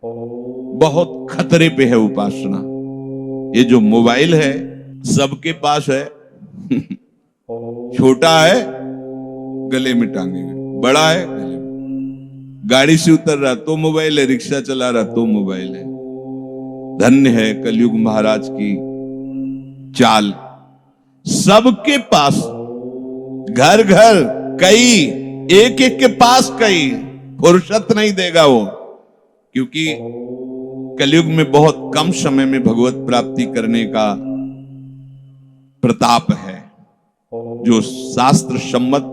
बहुत खतरे पे है उपासना। ये जो मोबाइल है सबके पास है छोटा है गले में टांगेंगे, बड़ा है गले में। गाड़ी से उतर रहा तो मोबाइल है, रिक्शा चला रहा तो मोबाइल है। धन्य है कलयुग महाराज की चाल, सबके पास, घर घर कई, एक एक के पास कई, फुर्सत नहीं देगा वो, क्योंकि कलयुग में बहुत कम समय में भगवत प्राप्ति करने का प्रताप है। जो शास्त्र सम्मत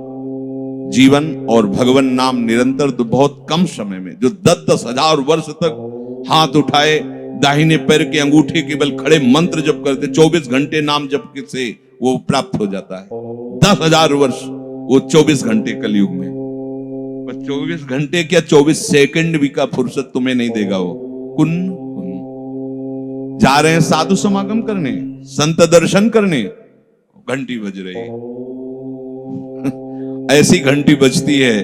जीवन और भगवान नाम निरंतर तो बहुत कम समय में, जो 10-10 हजार वर्ष तक हाथ उठाए दाहिने पैर के अंगूठे के बल खड़े मंत्र जप करते, 24 घंटे नाम जप से वो प्राप्त हो जाता है। 10,000 वर्ष वो 24 घंटे कलयुग में, पर 24 घंटे क्या 24 सेकंड भी का फुर्सत तुम्हें नहीं देगा वो। कुन जा रहे हैं साधु समागम करने, संत दर्शन करने, घंटी बज रही है ऐसी घंटी बजती है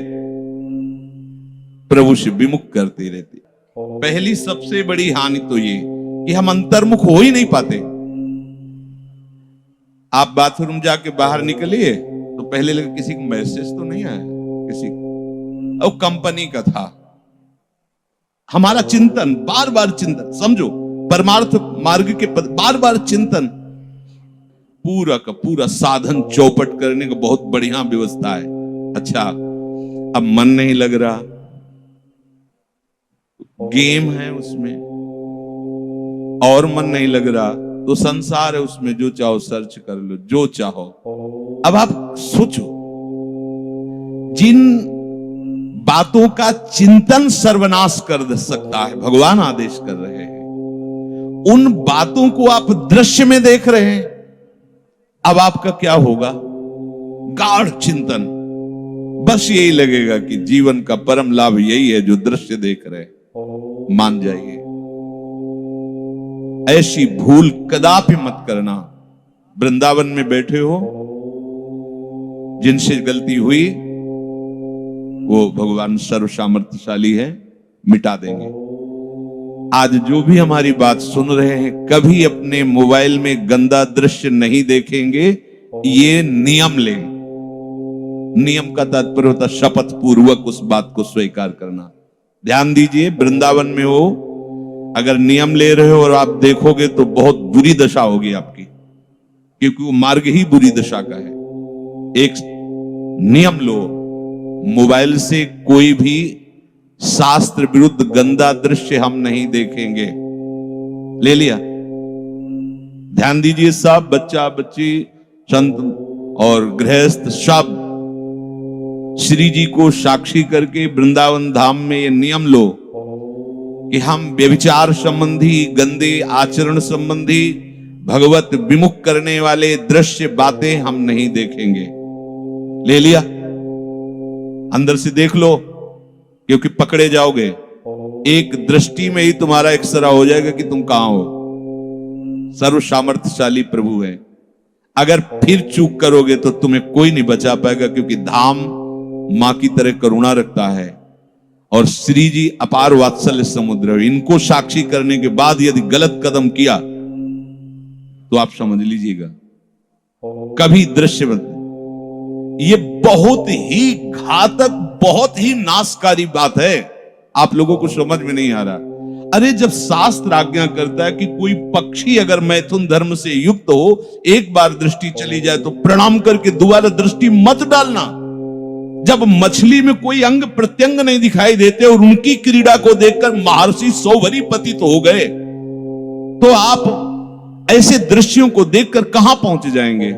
प्रभु से विमुख करती रहती। पहली सबसे बड़ी हानि तो ये कि हम अंतर्मुख हो ही नहीं पाते। आप बाथरूम जाके बाहर निकलिए तो पहले लगे किसी को मैसेज तो नहीं आया, किसी को, और कंपनी का था। हमारा चिंतन, बार बार चिंतन, समझो परमार्थ मार्ग के बार बार चिंतन, पूरा का पूरा साधन चौपट करने का बहुत बढ़िया व्यवस्था है। अच्छा अब मन नहीं लग रहा, गेम है उसमें, और मन नहीं लग रहा तो संसार है उसमें, जो चाहो सर्च कर लो, जो चाहो। अब आप सोचो, जिन बातों का चिंतन सर्वनाश कर सकता है, भगवान आदेश कर रहे हैं, उन बातों को आप दृश्य में देख रहे हैं। अब आपका क्या होगा? गाढ़ चिंतन, बस यही लगेगा कि जीवन का परम लाभ यही है जो दृश्य देख रहे हैं। मान जाइए, ऐसी भूल कदापि मत करना। वृंदावन में बैठे हो, जिनसे गलती हुई वो भगवान सर्व सामर्थ्यशाली है, मिटा देंगे। आज जो भी हमारी बात सुन रहे हैं, कभी अपने मोबाइल में गंदा दृश्य नहीं देखेंगे, ये नियम लें। नियम का तात्पर्य होता शपथ पूर्वक उस बात को स्वीकार करना। ध्यान दीजिए, वृंदावन में हो, अगर नियम ले रहे हो और आप देखोगे तो बहुत बुरी दशा होगी आपकी, क्योंकि वो मार्ग ही बुरी दशा का है। एक नियम लो, मोबाइल से कोई भी शास्त्र विरुद्ध गंदा दृश्य हम नहीं देखेंगे। ले लिया? ध्यान दीजिए, सब बच्चा बच्ची, संत और गृहस्थ सब श्री जी को साक्षी करके वृंदावन धाम में ये नियम लो कि हम व्यभिचार संबंधी, गंदे आचरण संबंधी, भगवत विमुख करने वाले दृश्य बातें हम नहीं देखेंगे। ले लिया? अंदर से देख लो, क्योंकि पकड़े जाओगे। एक दृष्टि में ही तुम्हारा एक्सरा हो जाएगा कि तुम कहां हो। सर्व सामर्थ्यशाली प्रभु है। अगर फिर चूक करोगे तो तुम्हें कोई नहीं बचा पाएगा, क्योंकि धाम मां की तरह करुणा रखता है और श्री जी अपार वात्सल्य समुद्र है। इनको साक्षी करने के बाद यदि गलत कदम किया तो आप समझ लीजिएगा कभी दृश्य मत। ये बहुत ही घातक, बहुत ही नाशकारी बात है, आप लोगों को समझ में नहीं आ रहा। अरे जब शास्त्र आज्ञा करता है कि कोई पक्षी अगर मैथुन धर्म से युक्त हो, एक बार दृष्टि चली जाए तो प्रणाम करके दोबारा दृष्टि मत डालना। जब मछली में कोई अंग प्रत्यंग नहीं दिखाई देते और उनकी क्रीड़ा को देखकर महर्षि सौभरी पतित हो गए, तो आप ऐसे दृश्यों को देखकर कहां पहुंच जाएंगे?